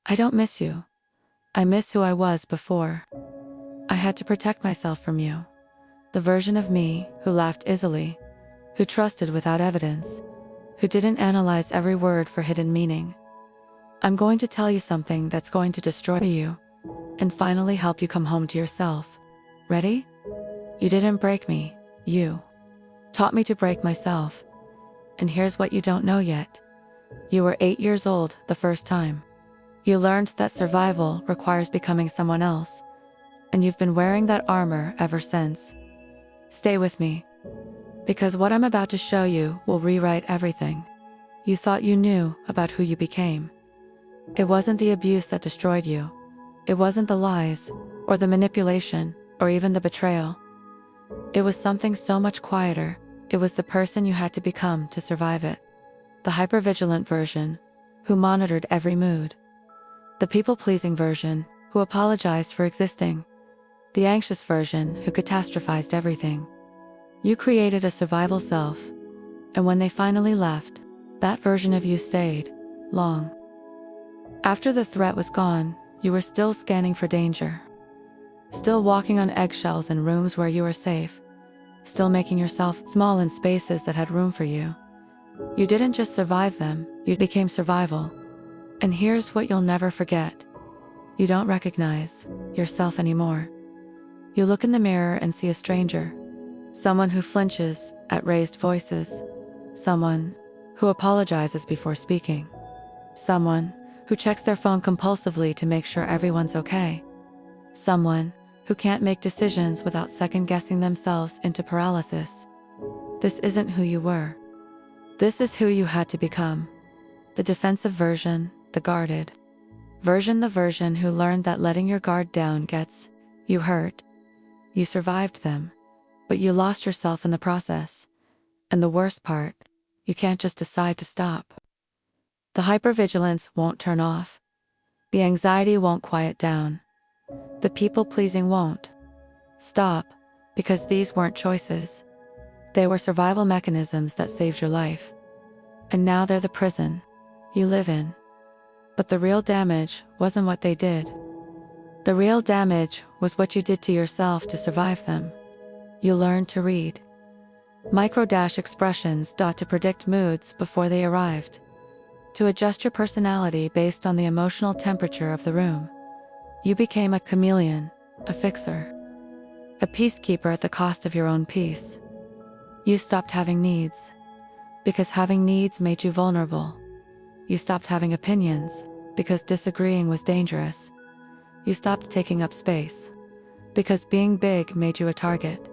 I don't miss you. I miss who I was before. I had to protect myself from you. The version of me who laughed easily, who trusted without evidence, who didn't analyze every word for hidden meaning. I'm going to tell you something that's going to destroy you and finally help you come home to yourself. Ready? You didn't break me. You taught me to break myself. And here's what you don't know yet. You were 8 years old the first time. You learned that survival requires becoming someone else, and you've been wearing that armor ever since. Stay with me, because what I'm about to show you will rewrite everything you thought you knew about who you became. It wasn't the abuse that destroyed you. It wasn't the lies, or the manipulation, or even the betrayal. It was something so much quieter. It was the person you had to become to survive it. The hypervigilant version, who monitored every mood. The people-pleasing version, who apologized for existing. The anxious version, who catastrophized everything. You created a survival self, and when they finally left, that version of you stayed long. After the threat was gone, you were still scanning for danger. Still walking on eggshells in rooms where you were safe. Still making yourself small in spaces that had room for you. You didn't just survive them, you became survival. And here's what you'll never forget. You don't recognize yourself anymore. You look in the mirror and see a stranger. Someone who flinches at raised voices. Someone who apologizes before speaking. Someone who checks their phone compulsively to make sure everyone's okay. Someone who can't make decisions without second-guessing themselves into paralysis. This isn't who you were. This is who you had to become. The defensive version, the guarded version, the version who learned that letting your guard down gets you hurt. You survived them, but you lost yourself in the process. And the worst part, you can't just decide to stop. The hypervigilance won't turn off. The anxiety won't quiet down. The people-pleasing won't stop, because these weren't choices. They were survival mechanisms that saved your life. And now they're the prison you live in. But the real damage wasn't what they did. The real damage was what you did to yourself to survive them. You learned to read micro-expressions to predict moods before they arrived. To adjust your personality based on the emotional temperature of the room. You became a chameleon, a fixer, a peacekeeper at the cost of your own peace. You stopped having needs, because having needs made you vulnerable. You stopped having opinions, because disagreeing was dangerous. You stopped taking up space, because being big made you a target.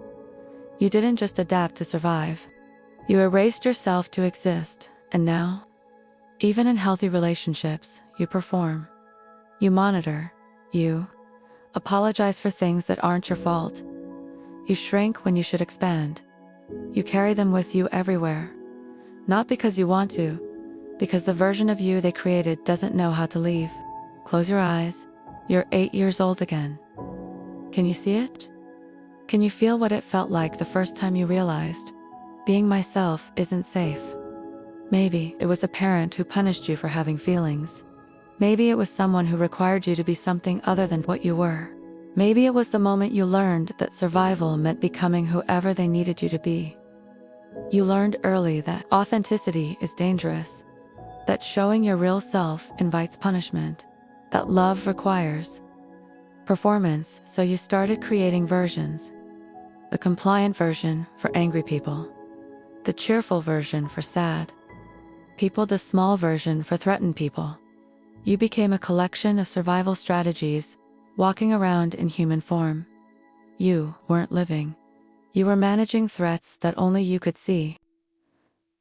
You didn't just adapt to survive. You erased yourself to exist, and now, even in healthy relationships, you perform. You monitor. You apologize for things that aren't your fault. You shrink when you should expand. You carry them with you everywhere. Not because you want to, because the version of you they created doesn't know how to leave. Close your eyes. You're 8 years old again. Can you see it? Can you feel what it felt like the first time you realized being myself isn't safe? Maybe it was a parent who punished you for having feelings. Maybe it was someone who required you to be something other than what you were. Maybe it was the moment you learned that survival meant becoming whoever they needed you to be. You learned early that authenticity is dangerous, that showing your real self invites punishment, that love requires performance, so you started creating versions. The compliant version for angry people, the cheerful version for sad people, the small version for threatened people. You became a collection of survival strategies, walking around in human form. You weren't living. You were managing threats that only you could see.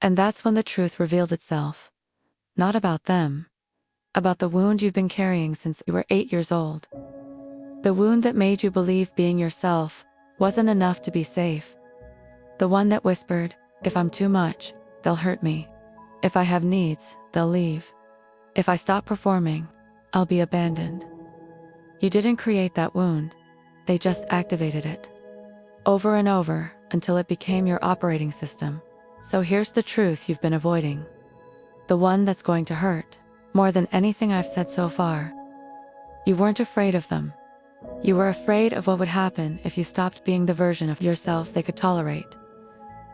And that's when the truth revealed itself. Not about them. About the wound you've been carrying since you were 8 years old. The wound that made you believe being yourself wasn't enough to be safe. The one that whispered, if I'm too much, they'll hurt me. If I have needs, they'll leave. If I stop performing, I'll be abandoned. You didn't create that wound. They just activated it. Over and over, until it became your operating system. So here's the truth you've been avoiding. The one that's going to hurt more than anything I've said so far. You weren't afraid of them. You were afraid of what would happen if you stopped being the version of yourself they could tolerate.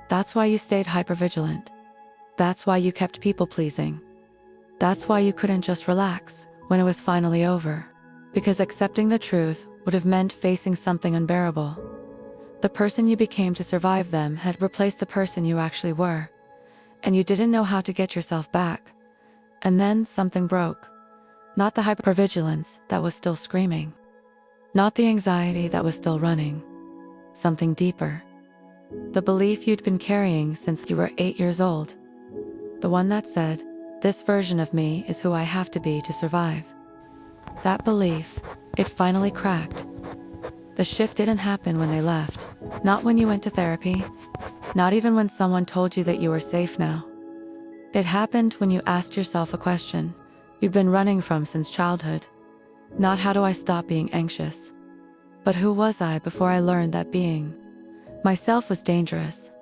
That's why you stayed hypervigilant. That's why you kept people-pleasing. That's why you couldn't just relax when it was finally over. Because accepting the truth would have meant facing something unbearable. The person you became to survive them had replaced the person you actually were. And you didn't know how to get yourself back. And then something broke. Not the hypervigilance that was still screaming. Not the anxiety that was still running. Something deeper. The belief you'd been carrying since you were 8 years old. The one that said, "This version of me is who I have to be to survive." That belief, it finally cracked. The shift didn't happen when they left. Not when you went to therapy. Not even when someone told you that you were safe now. It happened when you asked yourself a question you'd been running from since childhood. Not how do I stop being anxious, but who was I before I learned that being myself was dangerous.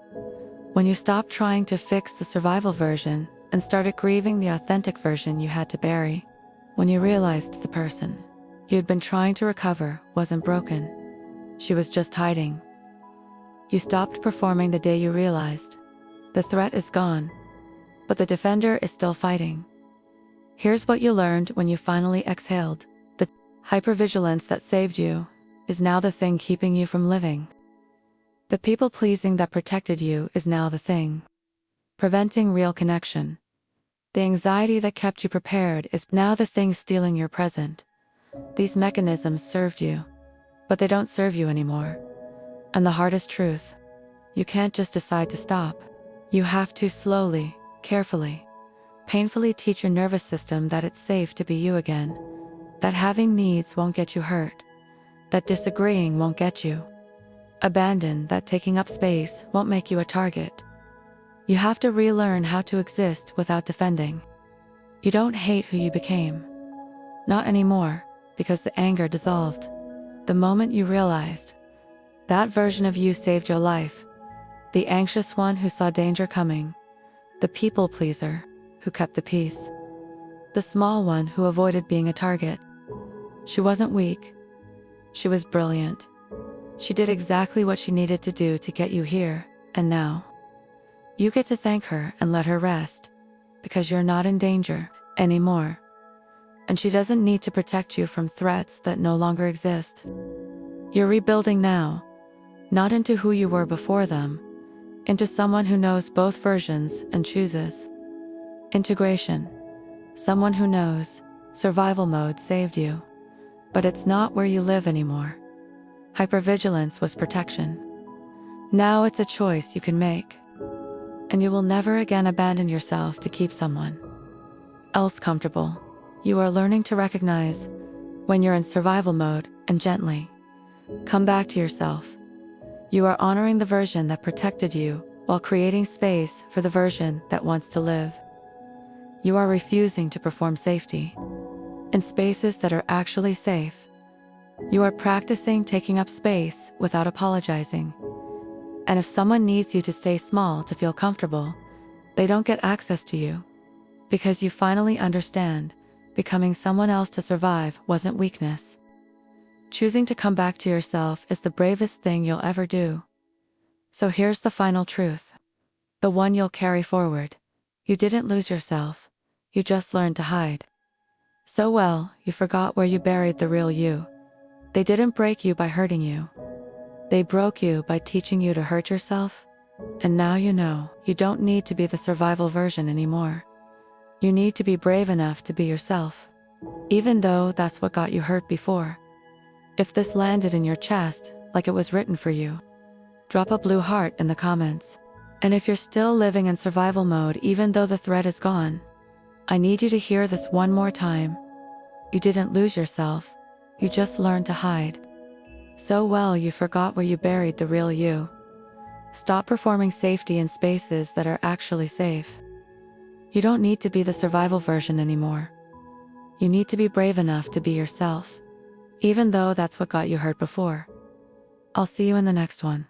When you stopped trying to fix the survival version and started grieving the authentic version you had to bury. When you realized the person you'd been trying to recover wasn't broken. She was just hiding. You stopped performing the day you realized the threat is gone, but the defender is still fighting. Here's what you learned when you finally exhaled. The hypervigilance that saved you is now the thing keeping you from living. The people-pleasing that protected you is now the thing preventing real connection. The anxiety that kept you prepared is now the thing stealing your present. These mechanisms served you, but they don't serve you anymore. And the hardest truth, you can't just decide to stop. You have to slowly, carefully, painfully teach your nervous system that it's safe to be you again. That having needs won't get you hurt. That disagreeing won't get you abandoned. That taking up space won't make you a target. You have to relearn how to exist without defending. You don't hate who you became. Not anymore, because the anger dissolved. The moment you realized that version of you saved your life. The anxious one who saw danger coming. The people pleaser who kept the peace. The small one who avoided being a target. She wasn't weak. She was brilliant. She did exactly what she needed to do to get you here, and now you get to thank her and let her rest, because you're not in danger anymore. And she doesn't need to protect you from threats that no longer exist. You're rebuilding now, not into who you were before them, into someone who knows both versions and chooses. Integration. Someone who knows survival mode saved you, but it's not where you live anymore. Hypervigilance was protection. Now it's a choice you can make. And you will never again abandon yourself to keep someone else comfortable. You are learning to recognize when you're in survival mode and gently come back to yourself. You are honoring the version that protected you while creating space for the version that wants to live. You are refusing to perform safety in spaces that are actually safe. You are practicing taking up space without apologizing. And if someone needs you to stay small to feel comfortable, they don't get access to you. Because you finally understand, becoming someone else to survive wasn't weakness. Choosing to come back to yourself is the bravest thing you'll ever do. So here's the final truth. The one you'll carry forward. You didn't lose yourself. You just learned to hide. So well, you forgot where you buried the real you. They didn't break you by hurting you. They broke you by teaching you to hurt yourself. And now you know, you don't need to be the survival version anymore. You need to be brave enough to be yourself. Even though that's what got you hurt before. If this landed in your chest, like it was written for you, drop a blue heart in the comments. And if you're still living in survival mode even though the threat is gone, I need you to hear this one more time. You didn't lose yourself. You just learned to hide. So well you forgot where you buried the real you. Stop performing safety in spaces that are actually safe. You don't need to be the survival version anymore. You need to be brave enough to be yourself. Even though that's what got you hurt before. I'll see you in the next one.